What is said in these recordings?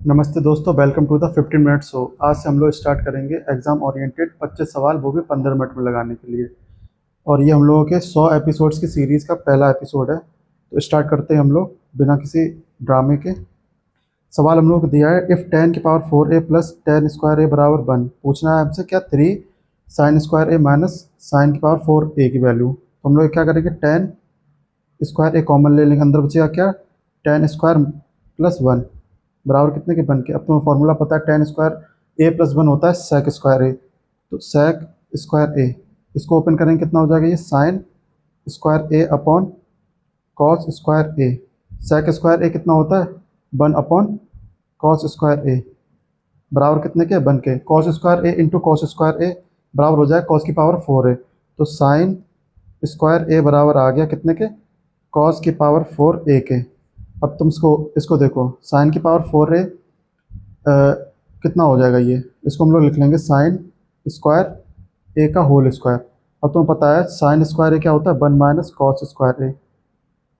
नमस्ते दोस्तों, welcome to the 15 minute show. आज से हम लोग स्टार्ट करेंगे एग्जाम ओरिएंटेड 25 सवाल, वो भी 15 मिनट में लगाने के लिए। और ये हम लोगों के 100 एपिसोड्स की सीरीज़ का पहला एपिसोड है। तो स्टार्ट करते हैं हम लोग बिना किसी ड्रामे के। सवाल हम लोग को दिया है, इफ़ 10 की पावर 4a प्लस 10 स्क्वायर ए बराबर 1। पूछना है हमसे क्या 3 साइन स्क्वायर ए माइनस साइन की पावर 4a की वैल्यू। तो हम लोग क्या करेंगे, 10 स्क्वायर ए कॉमन ले लेंगे, अंदर बचेगा क्या 10 स्क्वायर प्लस 1 बराबर कितने के बन के। अब तुम्हें फॉर्मूला पता है, 10 स्क्वायर ए प्लस 1 होता है सेक स्क्वायर ए। तो सेक स्क्वायर ए, इसको ओपन करेंगे कितना हो जाएगा, ये साइन स्क्वायर ए अपॉन कॉस स्क्वायर ए। सेक स्क्वायर ए कितना होता है 1 अपॉन कॉस स्क्वायर ए बराबर कितने के बन के। कॉस स्क्वायर ए इंटू कॉस स्क्वायर ए बराबर हो जाएगा कॉस की पावर 4 ए। तो साइन स्क्वायर ए बराबर आ गया कितने के, कॉस की पावर 4 ए के। अब तुम इसको इसको देखो, साइन की पावर 4 ए कितना हो जाएगा ये, इसको हम लोग लिख लेंगे साइन स्क्वायर ए का होल स्क्वायर। अब तुम्हें पता है साइन स्क्वायर ए क्या होता है 1 माइनस कॉस स्क्वायर ए।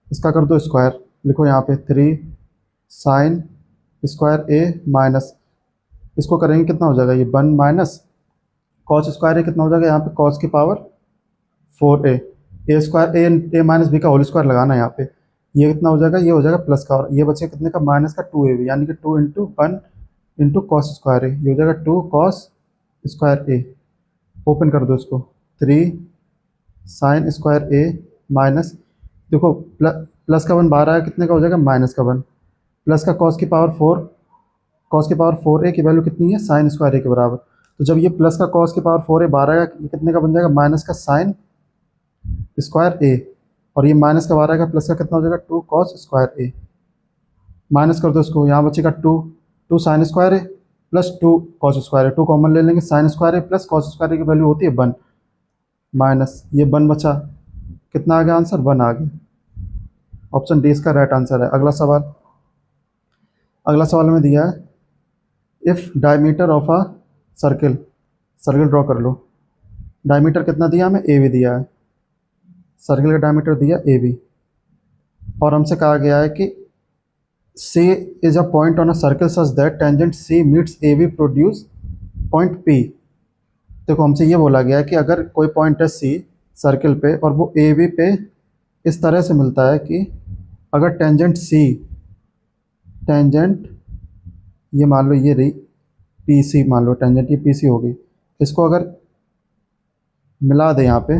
इसका कर दो स्क्वायर, लिखो यहाँ पे 3 साइन स्क्वायर ए माइनस, इसको करेंगे कितना हो जाएगा ये 1 माइनस कॉस स्क्वायर ए कितना हो जाएगा यहाँ पे कॉस की पावर 4 ए स्क्वायर ए माइनस बी का होल स्क्वायर लगाना है यहाँ पे। ये कितना हो जाएगा, ये हो जाएगा प्लस का, और ये बचे कितने का माइनस का 2a भी, यानी कि 2 इंटू 1 इंटू कॉस स्क्वायर ए, ये हो जाएगा 2 कॉस स्क्वायर ए। ओपन कर दो इसको, 3 साइन स्क्वायर ए माइनस, देखो प्लस का 1 बाहर आया कितने का हो जाएगा माइनस का 1, प्लस का कॉस की पावर 4, कॉस की पावर 4a की वैल्यू कितनी है साइन स्क्वायर ए के बराबर। तो जब ये प्लस का कॉस की पावर 4a बाहर आएगा, ये कितने का बन जाएगा माइनस का साइन स्क्वायर ए, और ये माइनस का बाहर आएगा प्लस का कितना हो जाएगा 2 कॉस स्क्वायर ए। माइनस कर दो इसको, यहाँ बचेगा 2 साइन स्क्वायर ए प्लस 2 कॉस स्क्वायर ए, 2 कॉमन ले लेंगे, साइन स्क्वायर ए प्लस कॉस स्क्वायर ए की वैल्यू होती है 1 माइनस ये 1 बचा, कितना आ गया आंसर 1 आ गया। ऑप्शन डी इसका राइट आंसर है। अगला सवाल में दिया है, if diameter of a circle, circle draw कर लो। डायमीटर कितना दिया हमें, ए बी दिया है, सर्किल का डायमीटर दिया ए बी, और हमसे कहा गया है कि C is a point on a circle such that tangent C meets AB produce point P। देखो हमसे ये बोला गया है कि अगर कोई पॉइंट है C सर्किल पे और वो AB पे इस तरह से मिलता है कि अगर टेंजेंट C, टेंजेंट ये मान लो ये रही PC, मान लो टेंजेंट ये PC होगी, इसको अगर मिला दे यहाँ पे,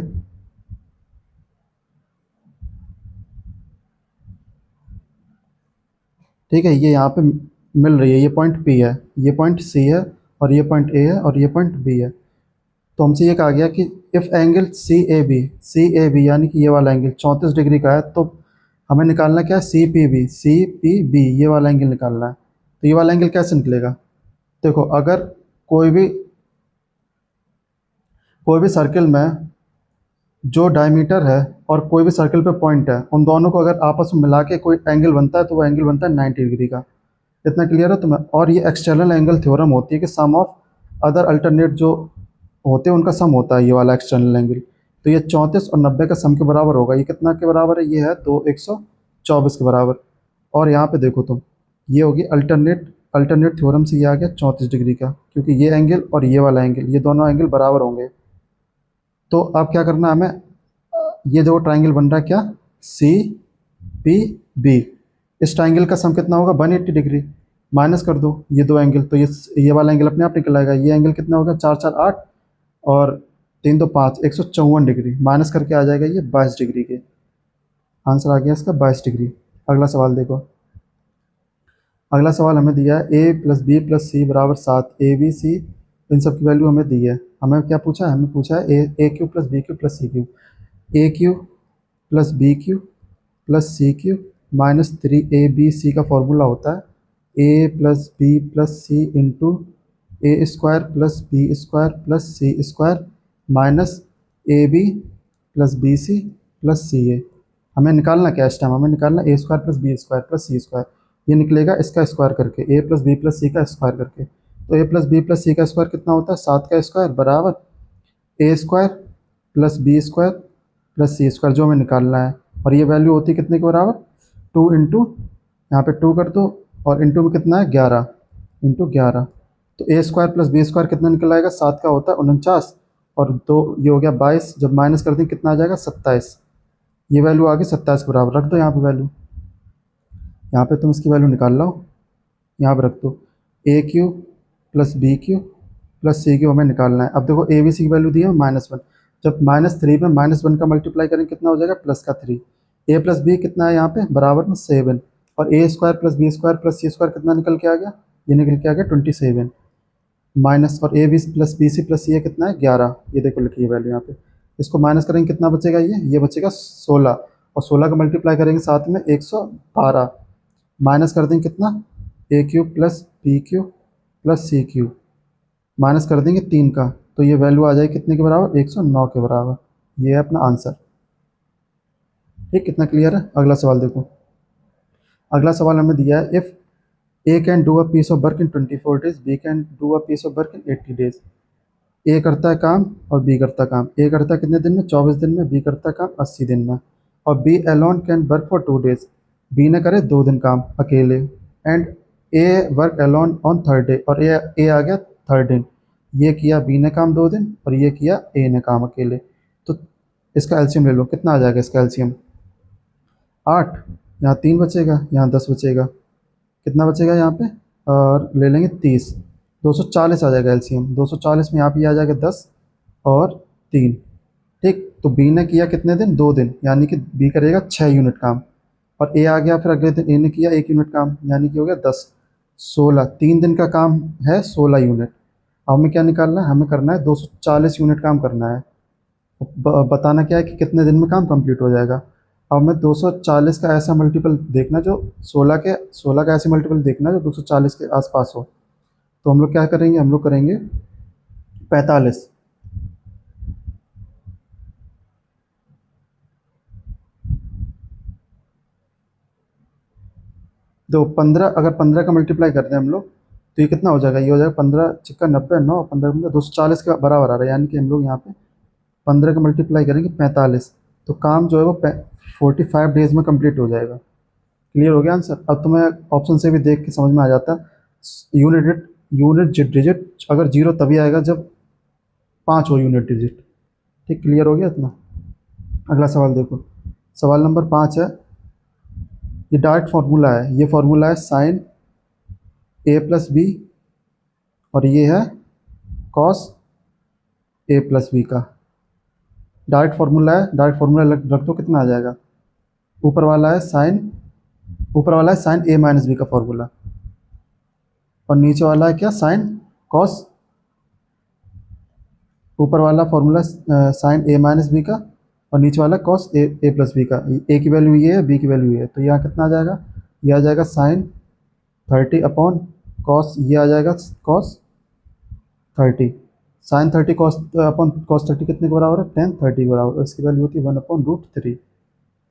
ठीक है, ये यहाँ पे मिल रही है, ये पॉइंट P है, ये पॉइंट C है, और ये पॉइंट A है, और ये पॉइंट B है। तो हमसे ये कहा गया कि if angle C A B यानी कि ये वाला एंगल 34 डिग्री का है, तो हमें निकालना क्या है सी पी बी, ये वाला एंगल निकालना है। तो ये वाला एंगल कैसे निकलेगा, देखो अगर कोई भी सर्किल में जो डायमीटर है और कोई भी सर्किल पे पॉइंट है, उन दोनों को अगर आपस में मिला के कोई एंगल बनता है, तो वो एंगल बनता है 90 डिग्री का। इतना क्लियर है तुम्हें। और ये एक्सटर्नल एंगल थ्योरम होती है कि सम ऑफ अदर अल्टरनेट जो होते हैं उनका सम होता है ये वाला एक्सटर्नल एंगल। तो ये 34 और 90 का सम के बराबर होगा। ये कितना के बराबर है, ये है 124 के बराबर। और यहाँ पे देखो तुम, ये होगी अल्टरनेट थ्योरम से ये आ गया 34 डिग्री का, क्योंकि ये एंगल और ये वाला एंगल, ये दोनों एंगल बराबर होंगे। तो अब क्या करना है हमें, ये जो ट्राइंगल बन रहा है क्या सी पी बी, इस ट्राइंगल का सम कितना होगा 180 डिग्री। माइनस कर दो ये दो एंगल, तो ये वाला एंगल अपने आप निकल आएगा। ये एंगल कितना होगा 4 4 8 और 3 2 5, 154 डिग्री, माइनस करके आ जाएगा ये 22 डिग्री के। आंसर आ गया इसका 22 डिग्री। अगला सवाल देखो। अगला सवाल हमें दिया है ए प्लस बी प्लस सी बराबर 7, ए बी सी इन सब की वैल्यू हमें दी है। हमें क्या पूछा है, हमें पूछा है a cube plus b cube plus c cube. A cube plus b cube plus c cube minus 3ab का फॉर्मूला होता है a plus b plus c into a square plus b square plus c square minus a b plus b c plus c a. हमें निकालना क्या इस time, हमें निकालना a square plus b square plus c square. ये निकलेगा इसका square करके, ए प्लस बी प्लस सी का स्क्वायर करके। तो a plus b plus c का स्क्वायर कितना होता है 7 का स्क्वायर बराबर a square plus b square plus c square, जो हमें निकालना है। और ये वैल्यू होती है कितने के बराबर 2 इंटू, यहाँ पे 2 कर दो, और इंटू में कितना है 11, इंटू 11। तो ए स्क्वायर प्लस बी स्क्वायर कितना निकल आएगा, 7 का होता है 49, और 2 ये हो गया 22, जब माइनस कर दें कितना आ जाएगा 27। ये वैल्यू आ गई 27 के बराबर, रख दो यहाँ पे वैल्यू। यहाँ पे तुम इसकी वैल्यू निकाल लो, यहाँ पे रख दो। A cube plus b cube plus c cube हमें निकालना है। अब देखो ए बी सी की वैल्यू दी है -1, जब -3 में -1 का मल्टीप्लाई करेंगे कितना हो जाएगा, प्लस का 3। ए प्लस बी कितना है यहाँ पे, बराबर में 7, और a square plus b square plus c square कितना निकल के आ गया, ये निकल के आ गया 27, माइनस, और a b plus b c plus c कितना है 11, ये देखो लिखी है वैल्यू यहाँ पे। इसको माइनस करेंगे कितना बचेगा, ये बचेगा 16, और 16 का मल्टीप्लाई करेंगे साथ में 112, माइनस कर देंगे कितना, a cube plus b cube plus c cube, minus कर देंगे 3 का, तो ये वैल्यू आ जाएगी कितने के बराबर, 109 के बराबर। ये है अपना आंसर। ठीक, कितना क्लियर है। अगला सवाल देखो। अगला सवाल हमें दिया है, if A can do a piece of work in 24 days, B can do a piece of work in 80 days. A करता है काम और बी करता है काम। ए करता है कितने दिन में, 24 दिन में। बी करता है काम 80 दिन में। और B alone can work for 2 days. B ने करे 2 दिन काम अकेले। And A work alone on third day, और ए आ गया थर्ड दिन। ये किया बी ने काम 2 दिन, और ये किया ए ने काम अकेले। तो इसका एलसीएम ले लो, कितना आ जाएगा इसका एलसीएम, 8। यहाँ 3 बचेगा, यहाँ 10 बचेगा, कितना बचेगा यहाँ पे, और ले लेंगे 30, 240 आ जाएगा एलसीएम। 240 में यहाँ पे आ जाएगा 10 और 3। ठीक, तो बी ने किया कितने दिन, 2 दिन, यानी कि बी करेगा 6 यूनिट काम। और ए आ गया फिर अगले दिन, ए ने किया 1 यूनिट काम, यानी कि हो गया 10, 16, 3 दिन का काम है 16 यूनिट। अब हमें क्या निकालना है, हमें करना है 240 यूनिट काम करना है। बताना क्या है कि कितने दिन में काम कंप्लीट हो जाएगा। अब हमें 240 का ऐसा मल्टीपल देखना जो 16 का ऐसे मल्टीपल देखना जो 240 के आसपास हो। तो हम लोग क्या करेंगे, हम लोग करेंगे 45। दो 15, अगर 15 का मल्टीप्लाई करते हैं हम लोग तो ये कितना हो जाएगा, ये हो जाएगा 15 छिक्का 90, 9 15 15 240 के बराबर आ रहा है। यानी कि हम लोग यहाँ पे 15 का मल्टीप्लाई करेंगे 45, तो काम जो है वो 45 डेज में कंप्लीट हो जाएगा। क्लियर हो गया आंसर। अब तुम्हें ऑप्शन से भी देख के समझ में आ जाता है। यूनिट डिजिट अगर 0 तभी आएगा जब 5 हो यूनिट डिजिट। ठीक, क्लियर हो गया इतना। अगला सवाल देखो। सवाल नंबर 5 है, ये डायरेक्ट फार्मूला है। ये फार्मूला है साइन ए प्लस बी, और ये है कॉस ए प्लस बी का। डायरेक्ट फार्मूला है, डायरेक्ट फार्मूला रख दो, कितना आ जाएगा। ऊपर वाला है साइन ए माइनस बी का फार्मूला, और नीचे वाला है क्या, साइन कॉस। ऊपर वाला फार्मूला साइन ए माइनस बी का, और नीचे वाला कॉस ए प्लस बी का। ए की वैल्यू ये है, बी की वैल्यू ये है, तो यहाँ कितना आ जाएगा, ये आ जाएगा साइन 30 अपॉन कॉस, ये आ जाएगा cos 30। Sine 30 cos upon cos 30 कितने के बराबर है, टेन 30 के बराबर, और इसकी वैल्यू होती है 1/√3।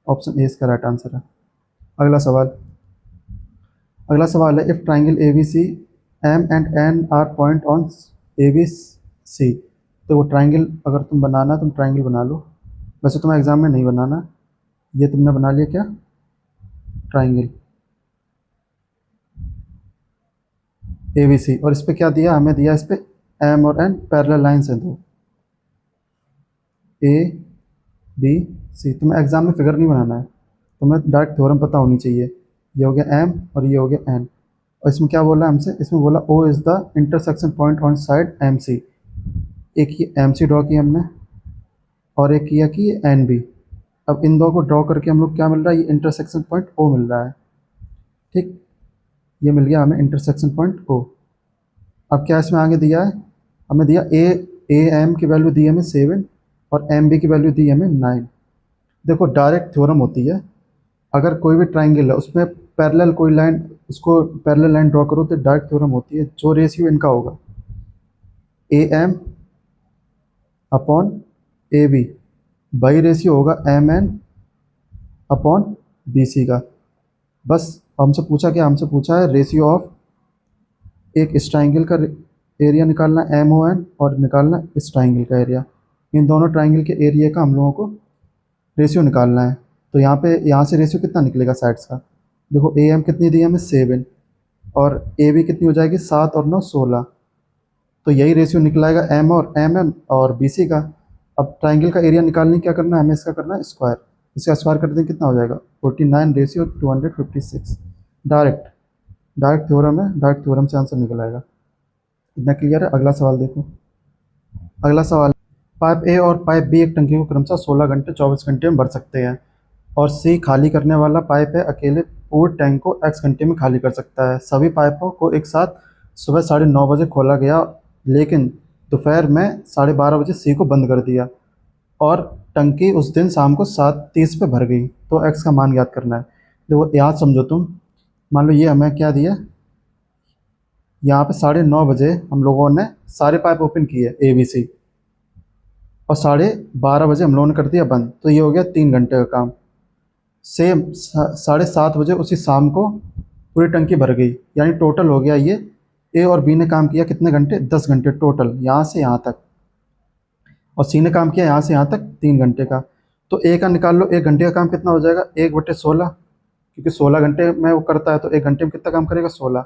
ऑप्शन ए इसका राइट आंसर है। अगला सवाल। अगला सवाल है, if triangle A B C M and N are point on A B C. तो वो ट्राइंगल अगर तुम बनाना तुम ट्राइंगल बना लो। वैसे तुम्हें एग्जाम में नहीं बनाना, ये तुमने बना लिया क्या, ट्राइंगल ए बी सी। और इस पर क्या दिया, हमें दिया इस पर एम और एन पैरेलल लाइन्स हैं दो, ए बी सी। तुम्हें एग्जाम में फिगर नहीं बनाना है, तुम्हें डायरेक्ट थ्योरम पता होनी चाहिए। ये हो गया एम और ये हो गया एन। और इसमें क्या बोला हमसे, इसमें बोला O is the intersection point on side M C. एक ये एम सी ड्रॉ किया हमने, और एक किया कि ये एन बी। अब इन दो को ड्रॉ करके हम लोग क्या मिल रहा है, ये इंटरसेक्शन पॉइंट ओ मिल रहा है। ठीक, ये मिल गया हमें इंटरसेक्शन पॉइंट ओ। अब क्या इसमें आगे दिया है, हमें दिया ए एम की वैल्यू दी हमें 7, और एम बी की वैल्यू दी हमें 9। देखो डायरेक्ट थ्योरम होती है, अगर कोई भी ट्राइंगल है उसमें पैरेलल कोई लाइन, उसको पैरेलल लाइन ड्रॉ करो तो डायरेक्ट थ्योरम होती है। जो रेशियो इनका होगा A M upon A B, वही रेशियो होगा M N upon B C का। बस हमसे पूछा क्या, हमसे पूछा है रेशियो ऑफ एक इस ट्राइंगल का एरिया निकालना एम ओ एन, और निकालना इस ट्राइंगल का एरिया। इन दोनों ट्राइंगल के एरिया का हम लोगों को रेशियो निकालना है। तो यहाँ से रेशियो कितना निकलेगा साइड्स का, देखो ए एम कितनी दी है हमें 7, और ए बी कितनी हो जाएगी 7 और 9 16। तो यही रेशियो निकल आएगा एम और एम एन और बी सी का। अब ट्राइंगल का एरिया निकालने क्या करना है हमें, इसका करना है स्क्वायर। इसका स्क्वायर कर दें कितना हो जाएगा 49/256। डायरेक्ट डायरेक्ट थ्योरम है, डायरेक्ट थ्योरम से आंसर निकल आएगा। इतना क्लियर है। अगला सवाल देखो। अगला सवाल, पाइप ए और पाइप बी एक टंकी को क्रमशः 16 घंटे 24 घंटे में भर सकते हैं और सी खाली करने वाला पाइप है अकेले पूरे टैंक को x घंटे में खाली कर सकता है। सभी पाइपों को एक साथ सुबह 9:30 बजे खोला गया, लेकिन दोपहर में 12:30 बजे सी को बंद कर दिया और टंकी उस दिन शाम को 7:30 पे भर गई। तो x का मान याद करना है। देखो याद समझो तुम, मान लो ये हमें क्या दिया, यहाँ पे 9:30 बजे हम लोगों ने सारे पाइप ओपन किए ए बी सी और 12:30 बजे हम लोगों ने कर दिया बंद। तो ये हो गया 3 घंटे का काम। सेम 7:30 बजे उसी शाम को पूरी टंकी भर गई, यानी टोटल हो गया ये ए और बी ने काम किया कितने घंटे 10 घंटे टोटल, यहाँ से यहाँ तक। और सी ने काम किया यहाँ से यहाँ तक 3 घंटे का। तो ए का निकाल लो, 1 घंटे का काम कितना हो जाएगा 1/16, क्योंकि 16 घंटे में वो करता है तो 1 घंटे में कितना काम करेगा 16।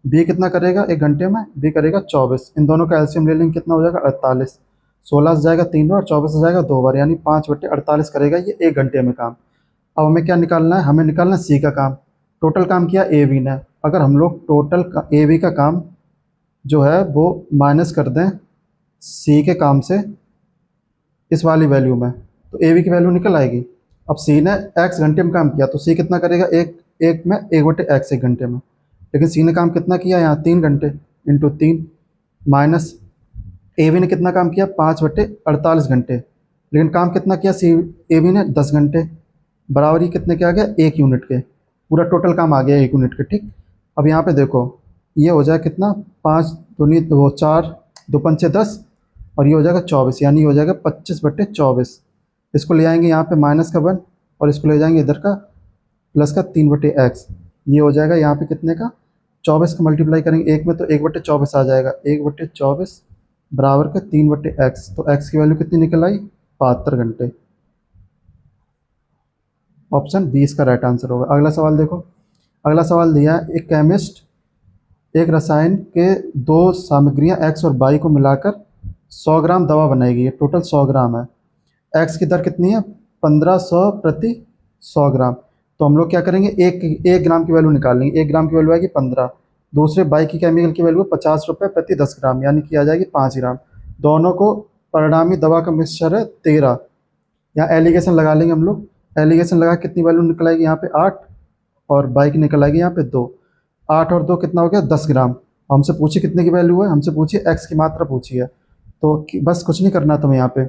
बी कितना करेगा 1 घंटे में, बी करेगा 24। इन दोनों का एलसीएम ले लेंगे कितना हो जाएगा 48। 16 से जाएगा 3 बार, 24 से जाएगा 2 बार, यानी 5/48 करेगा ये 1 घंटे में काम। अब हमें क्या निकालना है, हमें निकालना है सी का काम। टोटल काम किया ए बी ने। अगर हम लोग टोटल ए बी का काम जो है वो माइनस कर दें सी के काम से इस वाली वैल्यू में, तो ए बी की वैल्यू निकल आएगी। अब सी ने एक्स घंटे में काम किया तो सी कितना करेगा एक में 1/x 1 घंटे में, लेकिन सी ने काम कितना किया यहाँ 3 घंटे इंटू 3 माइनस ए बी ने कितना काम किया 5/48 घंटे, लेकिन काम कितना किया सी ए बी ने 10 घंटे, बराबर ही कितने के आ गया 1 यूनिट के। पूरा टोटल काम आ गया 1 यूनिट के। ठीक, अब यहाँ पे देखो ये हो जाए कितना 5 दूनी 2 4 2 पंचे 10 और ये हो जाएगा 24, यानी ये हो जाएगा 25/24। इसको ले आएंगे यहाँ पे माइनस का 1 और इसको ले जाएंगे इधर का प्लस का 3/x। ये हो जाएगा यहाँ पे कितने का 24 का मल्टीप्लाई करेंगे 1 में तो 1/24 आ जाएगा, 1/24 बराबर का 3/x। तो x की वैल्यू कितनी निकल आई 72 घंटे। ऑप्शन बी इसका राइट आंसर होगा। अगला सवाल देखो। अगला सवाल दिया है, एक केमिस्ट एक रसायन के 2 सामग्रियां एक्स और वाई को मिलाकर 100 ग्राम दवा बनाएगी। ये टोटल 100 ग्राम है। एक्स की दर कितनी है 1500 प्रति 100 ग्राम। तो हम लोग क्या करेंगे, एक ग्राम की वैल्यू निकाल लेंगे। 1 ग्राम की वैल्यू आएगी 15। दूसरे वाई की केमिकल की वैल्यू 50 रुपये प्रति 10 ग्राम, यानी कि आ जाएगी 5 ग्राम। दोनों को परिणामी दवा का मिक्सचर है 13। यहाँ एलिगेशन लगा लेंगे हम लोग। एलिगेशन लगा कितनी वैल्यू निकल आएगी यहाँ पे 8 और बाई की निकल आएगी यहाँ पे 2। 8 और 2 कितना हो गया 10 ग्राम। हमसे पूछी कितने की वैल्यू है, हमसे पूछी एक्स की मात्रा पूछी है। तो बस कुछ नहीं करना तुम्हें यहाँ पे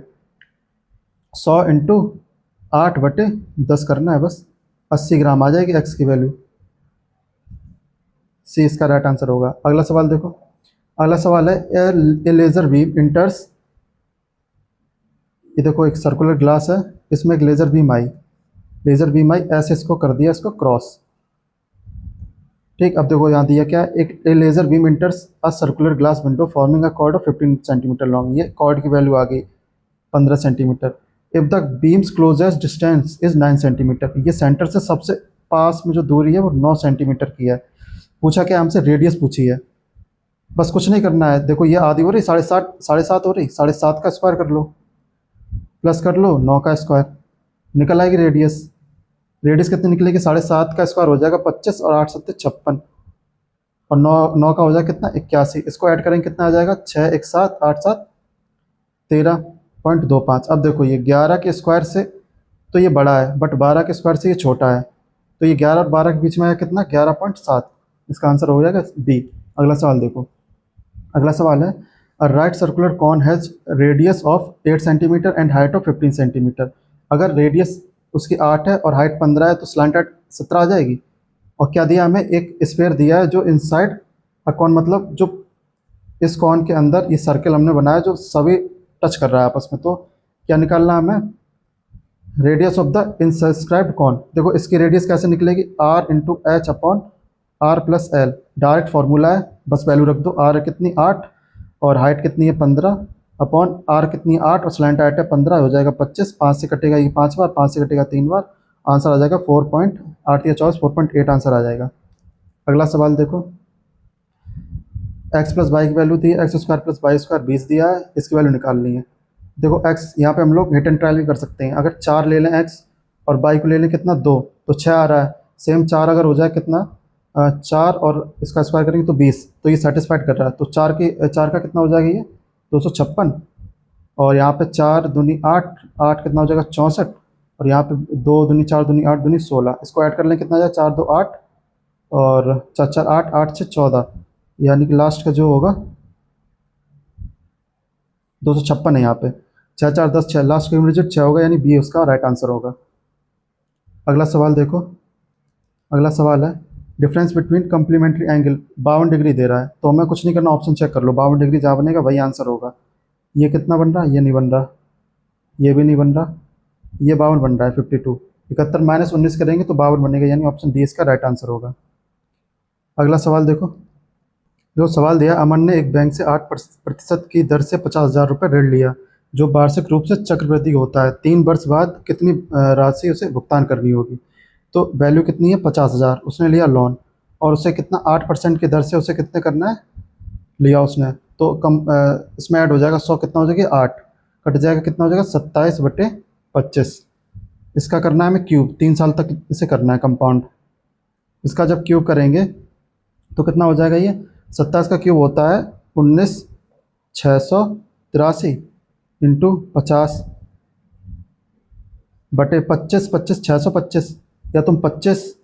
100 इंटू 8/10 करना है, बस 80 ग्राम आ जाएगी एक्स की वैल्यू। सी इसका राइट आंसर होगा। अगला सवाल देखो। अगला सवाल है ए लेज़र बीम इंटर्स। ये देखो एक सर्कुलर ग्लास है, इसमें एक लेज़र बीम आई, लेज़र बीम आई ऐसे इसको कर दिया इसको क्रॉस। ठीक, अब देखो यहाँ दिया क्या है, एक laser beam इंटर्स a circular glass window forming a cord of 15 centimetre long. ये कॉर्ड की वैल्यू आ गई 15 centimetre. If the beams closest distance is 9 centimetre. ये सेंटर से सबसे पास में जो दूरी है वो 9 सेंटीमीटर की है। पूछा क्या हमसे, रेडियस पूछी है। बस कुछ नहीं करना है, देखो ये आधी हो रही 7.5 हो रही, 7.5 का स्क्वायर कर लो प्लस कर लो 9 का स्क्वायर, निकल आएगी रेडियस। रेडियस कितनी निकलेगी 7.5 का स्क्वायर हो जाएगा 25 और 8 7 56 और 9 का हो जाएगा कितना 81। इसको ऐड करेंगे कितना आ जाएगा 6 1 7 8 7 13.25। अब देखो ये 11 के स्क्वायर से तो ये बड़ा है, बट 12 के स्क्वायर से ये छोटा है, तो ये 11 और 12 के बीच में आया कितना 11.7। इसका आंसर हो जाएगा बी। अगला सवाल देखो। अगला सवाल है, a right circular cone has radius of 8 centimetre and height of 15 centimetre. अगर रेडियस उसकी 8 है और हाइट 15 है तो स्लैंट हाइट 17 आ जाएगी। और क्या दिया हमें, एक स्फीयर दिया है जो इनसाइड अ कॉन, मतलब जो इस कॉन के अंदर ये सर्कल हमने बनाया जो सभी टच कर रहा है आपस में। तो क्या निकालना है हमें, रेडियस ऑफ द इंसस्क्राइब्ड कॉन। देखो इसकी रेडियस कैसे निकलेगी r into H upon r plus L. Direct formula है, बस वैल्यू रख दो। r कितनी 8 और हाइट कितनी है 15 अपॉन r कितनी 8 और स्लैंट हाइट है 15, हो जाएगा 25। 5 से कटेगा ये 5 बार, 5 से कटेगा 3 बार, आंसर आ जाएगा 4.8 या 24 4.8 आंसर आ जाएगा। अगला सवाल देखो। एक्स प्लस वाई की वैल्यू दी है, X square plus Y square 20 दिया है, इसकी वैल्यू निकालनी है। देखो एक्स यहाँ पे हम लोग हिट एंड ट्रायल भी कर सकते हैं। अगर 4 ले लें एक्स और वाई को ले लें कितना 2, तो 6 आ रहा है। सेम 4 अगर हो जाए कितना 4 और इसका स्क्वायर करेंगे तो 20, तो ये सेटिस्फाइड कर रहा है। तो 4 का कितना हो जाएगा ये 256। और यहाँ पे 4 दूनी 8, 8 कितना हो जाएगा 64। और यहाँ पे 2 दूनी 4 दूनी 8 दूनी 16, इसको ऐड कर लें कितना जाए 4 2 8 और 4 4 8 8 6 14, यानी कि लास्ट का जो होगा 256 है यहाँ पे। 4 4 10 6, लास्ट का डिजिट 6 होगा, यानी बी उसका राइट आंसर होगा। अगला सवाल देखो। अगला सवाल है difference between complementary angle 52 degree दे रहा है, तो हमें कुछ नहीं करना, ऑप्शन चेक कर लो। 52 डिग्री जहाँ बनेगा वही आंसर होगा। ये कितना बन रहा है, ये नहीं बन रहा, ये भी नहीं बन रहा, ये 52 बन रहा है 52। 71 माइनस 19 करेंगे तो 52 बनेगा, यानी ऑप्शन डी इसका राइट आंसर होगा। अगला सवाल देखो। जो सवाल दिया, अमन ने एक बैंक से 8% की दर से 50,000 रुपये ऋण लिया, जो वार्षिक रूप से चक्रवृद्धि होता है। 3 वर्ष बाद कितनी राशि उसे भुगतान करनी होगी। तो वैल्यू कितनी है 50,000, उसने लिया लोन, और उसे कितना 8% की दर से उसे कितने करना है लिया उसने। तो इसमें ऐड हो जाएगा 100, कितना हो जाएगा 8, कट जाएगा कितना हो जाएगा 27/25। इसका करना है हमें क्यूब, 3 साल तक इसे करना है कंपाउंड। इसका जब क्यूब करेंगे तो कितना हो जाएगा, ये 27 का क्यूब होता है 19,683 इंटू 50/25, 25 625, या तुम 25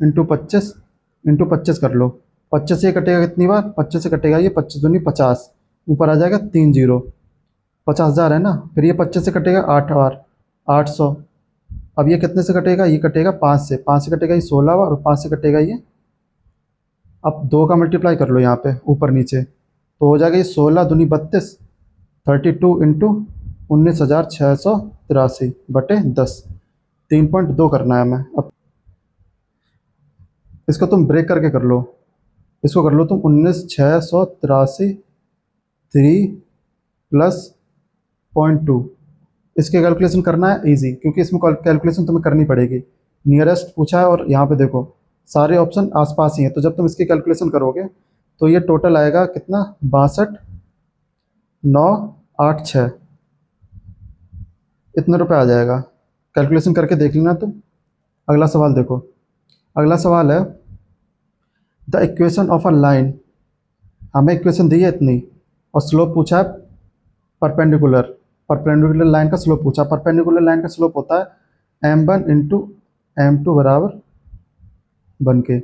कर लो। 25 से कटेगा कितनी बार, 25 से कटेगा ये 25 दूनी 50, ऊपर आ जाएगा 3 जीरो, 50,000 है ना। फिर ये 25 से कटेगा 8 बार, 800। अब ये कितने से कटेगा, ये कटेगा 5 से कटेगा ये 16 बार, और 5 से कटेगा ये, अब 2 का मल्टीप्लाई कर लो यहाँ पे ऊपर नीचे, तो हो जाएगा ये 16 दूनी 32, 32 इंटू 19,683/10, 3.2 करना है हमें। अब इसको तुम ब्रेक करके कर लो, इसको कर लो तुम 19,683 3 प्लस 0.2। इसके कैलकुलेशन करना है इजी, क्योंकि इसमें कैलकुलेशन तुम्हें करनी पड़ेगी। नियरेस्ट पूछा है और यहाँ पे देखो सारे ऑप्शन आसपास ही हैं, तो जब तुम इसकी कैलकुलेशन करोगे तो ये टोटल आएगा कितना 62,986, इतने रुपए आ जाएगा। कैलकुलेशन करके देख लेना तुम। अगला सवाल देखो। अगला सवाल है the equation of a line, हमें इक्वेशन दी है इतनी और स्लोप पूछा है परपेंडिकुलर, परपेंडिकुलर लाइन का स्लोप पूछा। परपेंडिकुलर लाइन का स्लोप होता है m1 इंटू m2 बराबर 1 के।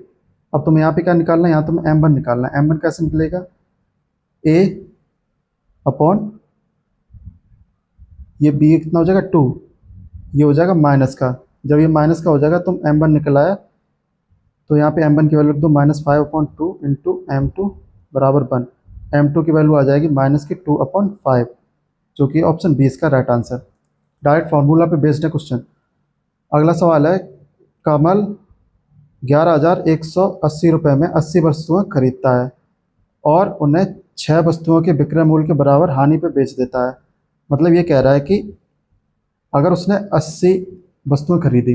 अब तुम्हें यहाँ पे क्या निकालना है, यहाँ तुम्हें m1 निकालना है। m1 कैसे निकलेगा, a अपॉन ये b कितना हो जाएगा 2, ये हो जाएगा माइनस का। जब ये माइनस का हो जाएगा तुम m1 निकल आया, तो यहाँ पे m1 की वैल्यू रख दो -5/2 इंटू m2 बराबर 1। m2 की वैल्यू आ जाएगी -2/5, जो कि ऑप्शन 20 का राइट आंसर। डायरेक्ट फार्मूला पे बेस्ड है क्वेश्चन। अगला सवाल है कमल 11,180 रुपये में 80 वस्तुएं खरीदता है और उन्हें 6 वस्तुओं के विक्रय मूल्य के बराबर हानि पे बेच देता है। मतलब ये कह रहा है कि अगर उसने 80 वस्तुएं खरीदी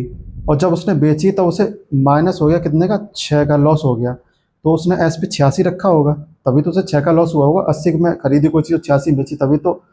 और जब उसने बेची तो उसे माइनस हो गया कितने का, 6 का लॉस हो गया। तो उसने एस पे 86 रखा होगा, तभी तो उसे 6 का लॉस हुआ होगा। 80 में खरीदी कोई चीज़ 86 में बेची, तभी तो।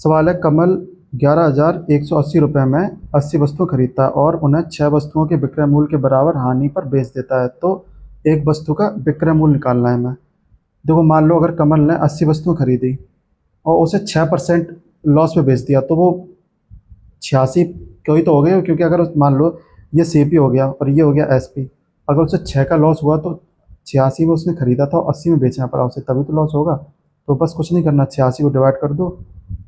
सवाल है कमल 11,180 रुपये में 80 वस्तुएं खरीदता है और उन्हें 6 वस्तुओं के विक्रय मूल्य के बराबर हानि पर बेच देता है। तो एक वस्तु का विक्रय मूल्य निकालना है हमें। देखो मान लो अगर कमल ने 80 वस्तुएं खरीदी और उसे 6% लॉस में बेच दिया, तो वो 86 कोई तो हो गया, क्योंकि अगर मान लो ये CP हो गया और ये हो गया SP, अगर उसे 6 का लॉस हुआ तो 86 में उसने खरीदा था और 80 में बेचना पड़ा उसे, तभी तो लॉस होगा। तो बस कुछ नहीं करना, 86 को डिवाइड कर दो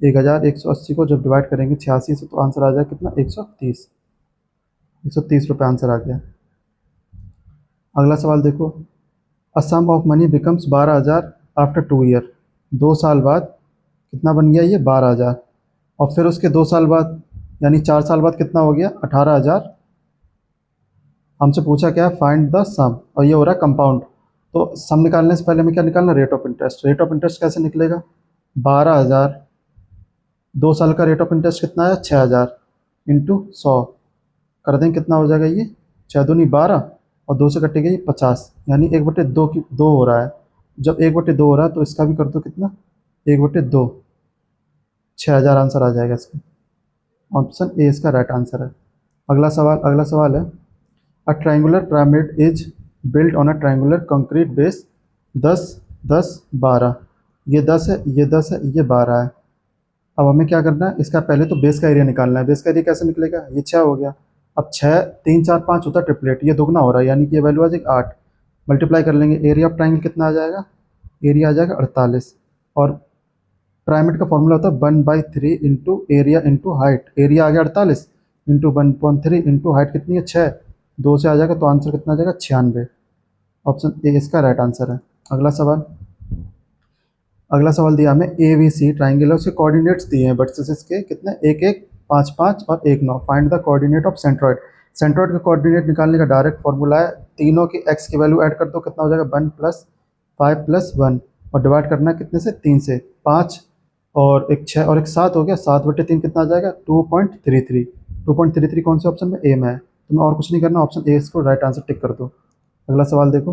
11,180 को जब डिवाइड करेंगे 86 से, तो आंसर आ जाएगा कितना 130, 130 रुपये आंसर आ गया। अगला सवाल देखो। A sum of money becomes 12,000 after 2 year. 2 साल बाद कितना बन गया ये 12,000। और फिर उसके 2 साल बाद यानी 4 साल बाद कितना हो गया 18,000। हमसे पूछा क्या है फाइंड द सम, और ये हो रहा है कंपाउंड। तो सम निकालने से पहले हमें क्या निकालना, rate of interest. Rate of interest कैसे निकलेगा, 12,000, 2 साल का रेट ऑफ इंटरेस्ट कितना है 6,000 इंटू 100 कर दें, कितना हो जाएगा ये 6 दूनी 12 और 2 से कटेगा ये 50, यानी 1/2 की 2 हो रहा है। जब 1/2 हो रहा है तो इसका भी कर दो कितना 1/2, 6,000 आंसर आ जाएगा इसका। ऑप्शन ए इसका राइट आंसर है। अगला सवाल है a triangular pyramid is built on a triangular concrete base 10 10 12। ये 10 है, ये 10 है, ये 12 है। अब हमें क्या करना है, इसका पहले तो बेस का एरिया निकालना है। बेस का एरिया कैसे निकलेगा, ये 6 हो गया। अब 6 3 4 5 होता है ट्रिपलेट, ये दुगना हो रहा है यानी कि ये वैल्यू आ जाएगी 8। मल्टीप्लाई कर लेंगे, एरिया ऑफ ट्राइंगल कितना आ जाएगा, एरिया आ जाएगा 48। और पिरामिड का फॉर्मूला होता है 1/3 into area into height. Area आ गया 48 इंटू 1/3 इंटू हाइट कितनी है 6, 2 से आ जाएगा तो आंसर कितना आ जाएगा 96। ऑप्शन ए इसका राइट आंसर है। अगला सवाल दिया हमें ए बी सी ट्राइंगल है, उसके कोऑर्डिनेट्स दिए हैं वर्टिसेस के कितने 1 1 5 5 और 1 9। Find the coordinate of centroid. Centroid का कोऑर्डिनेट निकालने का डायरेक्ट फॉर्मूला है, तीनों की एक्स की वैल्यू ऐड कर दो, कितना हो जाएगा 1 + 5 + 1 और डिवाइड करना है कितने से 3 से। 5 और एक 6 और एक 7 हो गया, 7/3 कितना आ जाएगा 2.33। 2.33 कौन से ऑप्शन में, ए में है। तुम्हें और कुछ नहीं करना, ऑप्शन ए इसको राइट आंसर टिक कर दो। अगला सवाल देखो।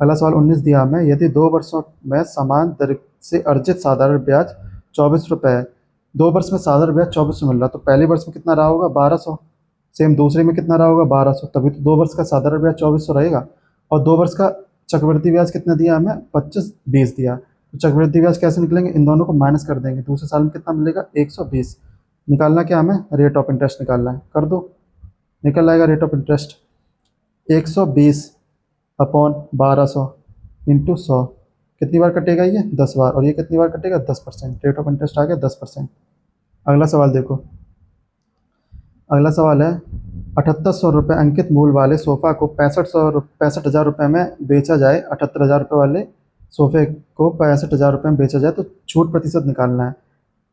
अगला सवाल 19 दिया हमें, यदि 2 वर्षों में समान दर से अर्जित साधारण ब्याज 24 रुपये है। 2 वर्ष में साधारण ब्याज 2400 मिल रहा, तो पहले वर्ष में कितना रहा होगा 1200। सेम दूसरे में कितना रहा होगा 1200, तभी तो 2 वर्ष का साधारण ब्याज 2400 रहेगा। और 2 वर्ष का चक्रवृद्धि ब्याज कितना दिया हमें 25 दिया। तो चक्रवृद्धि ब्याज कैसे निकलेंगे, इन दोनों को माइनस कर देंगे, दूसरे साल में कितना मिलेगा 120। निकालना क्या हमें, रेट ऑफ इंटरेस्ट निकालना है, कर दो। निकल आएगा रेट ऑफ इंटरेस्ट 120/1200 इंटू 100। कितनी बार कटेगा ये 10 बार, और ये कितनी बार कटेगा 10%। रेट ऑफ इंटरेस्ट आ गया 10%। अगला सवाल देखो। अगला सवाल है 7800 रुपये अंकित मूल वाले सोफ़ा को 65,000 रुपये में बेचा जाए। 78,000 रुपये वाले सोफ़े को 65,000 रुपये में बेचा जाए तो छूट प्रतिशत निकालना है।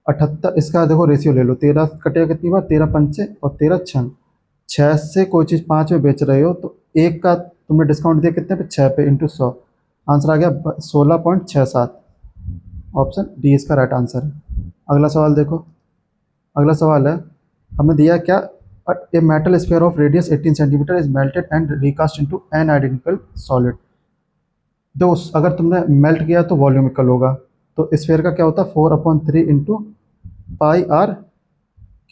78 इसका देखो रेशियो ले लो, 13 कटेगा कितनी बार 13 पंचे और 13 छन। 6 से कोई चीज़ 5 में बेच रहे हो तो एक का तुमने डिस्काउंट दिया कितने पे 6 पे इंटू 100। आंसर आ गया 16.67। ऑप्शन डी इसका राइट आंसर है। अगला सवाल देखो। अगला सवाल है हमें दिया क्या, a metal sphere of radius 18 centimetre is melted and recast into an identical solid. दोस्त अगर तुमने मेल्ट किया तो वॉल्यूम इक्वल होगा, तो स्फीयर का क्या होता है 4/3 इंटू पाई आर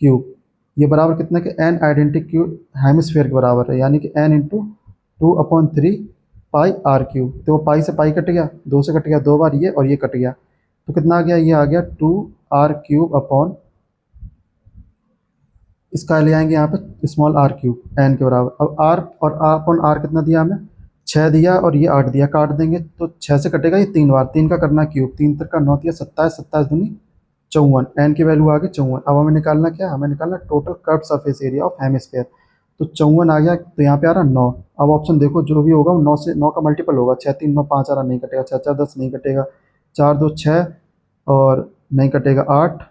क्यूब। ये बराबर कितना के एन आइडेंटिक्यूल हेमिस्फीयर के बराबर है, यानी कि n into 2/3 pi r cube. तो वो पाई से पाई कट गया, 2 से कट गया 2 बार ये, और ये कट गया तो कितना आ गया, ये आ गया 2r³ अपॉन, इसका ले आएंगे यहाँ पे स्मॉल r³ एन के बराबर। अब r और अपॉन r कितना दिया हमें 6 दिया और ये 8 दिया, काट देंगे तो 6 से कटेगा ये 3 बार, 3 का करना क्यूब, 3 3 का 9 27, 27 दूनी 54। एन की वैल्यू आ गई 54। अब हमें निकालना क्या, हमें निकालना total curve surface area of hemisphere. तो 54 आ गया, तो यहाँ पे आ रहा 9। अब ऑप्शन देखो जो भी होगा वो 9 से 9 का मल्टीपल होगा। 6 3 9 5 आ रहा, नहीं कटेगा। 6 4 10 नहीं कटेगा। 4 2 6 और नहीं कटेगा 8,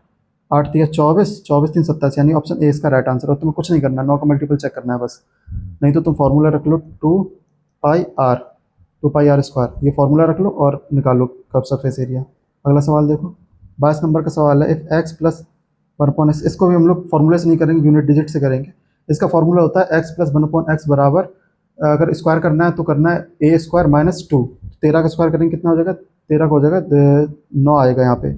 8 3 24, 24 3 27, यानी ऑप्शन ए इसका राइट आंसर है। तुम्हें कुछ नहीं करना, 9 का मल्टीपल चेक करना है बस। नहीं तो तुम फार्मूला रख लो 2πr² ये फार्मूला रख लो और निकालो कर्व सरफेस एरिया। अगला सवाल देखो। 22 नंबर का सवाल है, इफ x + 1/x, इसको भी हम लोग फार्मूले से नहीं करेंगे, यूनिट डिजिट से करेंगे। इसका फार्मूला होता है x + 1/x बराबर, अगर स्क्वायर करना है तो करना है a² - 2। 13 का स्क्वायर करेंगे कितना हो जाएगा, 13 का हो जाएगा 9 आएगा, यहाँ पे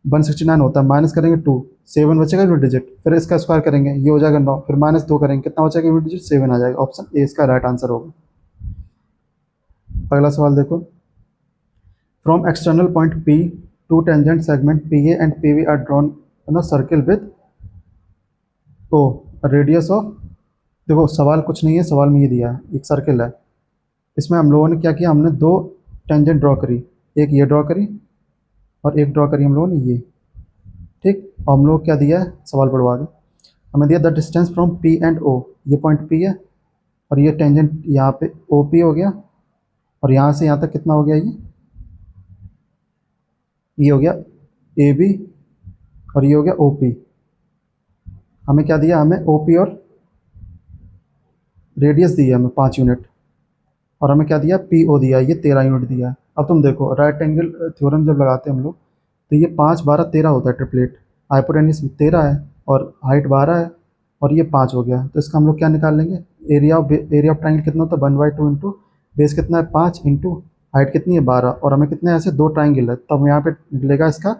169 होता है, माइनस करेंगे 2, 7 बचेगा यूनिट डिजिट, फिर इसका स्क्वायर करेंगे ये हो जाएगा 9, फिर -2 करेंगे कितना बचेगा यूनिट डिजिट 7 आ जाएगा। ऑप्शन ए इसका राइट आंसर होगा। अगला सवाल देखो। From external point P two tangent segment PA and PB are drawn on a circle with O radius of. देखो सवाल कुछ नहीं है, सवाल में ये दिया है एक सर्किल है, इसमें हम लोगों ने क्या किया, हमने 2 टेंजेंट ड्रॉ करी, एक ये ड्रॉ करी और एक ड्रॉ करी हम लोगों ने ये, ठीक। और हम लोग क्या दिया है, सवाल पढ़ो आगे। हमें दिया the distance from P and O, ये पॉइंट P है और ये टेंजेंट यहाँ पे OP हो गया और यहाँ से यहाँ तक कितना हो गया ये हो गया ए बी, और ये हो गया ओ पी। हमें क्या दिया, हमें ओ पी और रेडियस दी है हमें 5 यूनिट, और हमें क्या दिया, पी ओ दिया है, ये 13 यूनिट दिया है। अब तुम देखो राइट एंगल थ्योरम जब लगाते हैं हम लोग, तो ये 5 12 13 होता है ट्रिपलेट। हाइपोटेन्यूज 13 है और हाइट 12 है, और ये 5 हो गया। तो इसका हम लोग क्या निकाल लेंगे, एरिया ऑफ ट्राइंगल कितना होता है, 1/2 इंटू बेस कितना है 5 इंटू हाइट कितनी है 12, और हमें कितने ऐसे 2 ट्राइंगल है, तब यहाँ पे निकलेगा इसका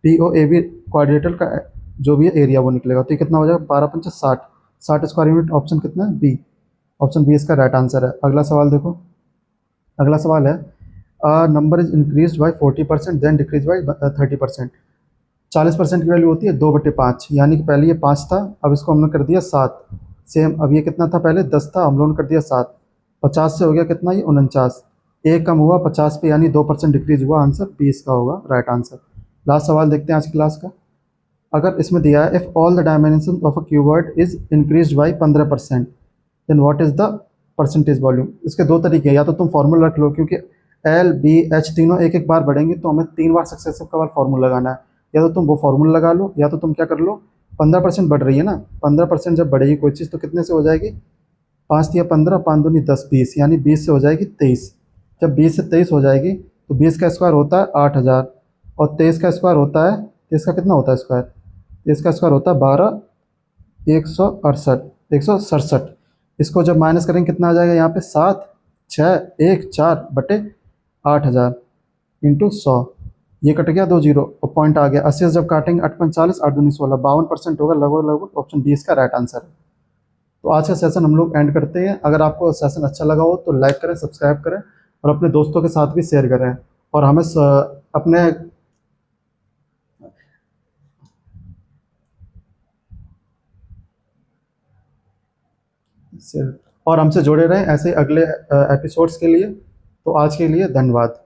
P O A B quadrilateral का जो भी है एरिया वो निकलेगा। तो ये कितना हो जाएगा, 12×5 = 60, 60 स्क्वायर यूनिट। ऑप्शन कितना है, बी। ऑप्शन बी इसका राइट आंसर है। अगला सवाल देखो, अगला सवाल है number is increase by 40% then decrease by 30%। 40% की वैल्यू होती है 2/5, यानी कि पहले ये 5 था, अब इसको हमने कर दिया 7। सेम, अब ये कितना था, पहले 10 था, हम लोगों ने कर दिया 7। 50 से हो गया कितना, ये 49। एक कम हुआ 50 पे, यानी 2% डिक्रीज हुआ। आंसर बी इसका होगा राइट आंसर। लास्ट सवाल देखते हैं आज की क्लास का। अगर इसमें दिया है if all the dimension of a cuboid is increase by 15%, then what is the percentage volume. इसके दो तरीके हैं, या तो तुम फार्मूला रख लो, क्योंकि एल बी एच तीनों एक एक बार बढ़ेंगे, तो हमें 3 बार सक्सेसिव का बार फार्मूला लगाना है। या तो तुम वो फार्मूला लगा लो, या तो तुम क्या कर लो, 15% बढ़ रही है ना, 15% जब बढ़ेगी कोई चीज़ तो कितने से हो जाएगी, 5×3 = 15, 5×2 = 10, 20, यानी 20 से हो जाएगी 23। जब 20 से 23 हो जाएगी तो 20 का स्क्वायर होता है 8000, और 23 का स्क्वायर होता है, 23 का कितना होता है स्क्वायर, 23 का स्क्वायर होता है 12, 168। इसको जब माइनस करेंगे कितना आ जाएगा, यहाँ पे 7 6 1 4/8000 इंटू 100। ये कट गया 2 जीरो और पॉइंट आ गया। 80 से जब काटेंगे 8×5 = 40, 8×2 = 16, 52% होगा लगभग लगभग। ऑप्शन बी इसका राइट आंसर है। तो आज का सेशन हम लोग एंड करते हैं। अगर आपको सेशन अच्छा लगा हो तो लाइक करें, सब्सक्राइब करें, और अपने दोस्तों के साथ भी शेयर करें। और हमें अपने और हमसे जुड़े रहें ऐसे अगले एपिसोड्स के लिए। तो आज के लिए धन्यवाद।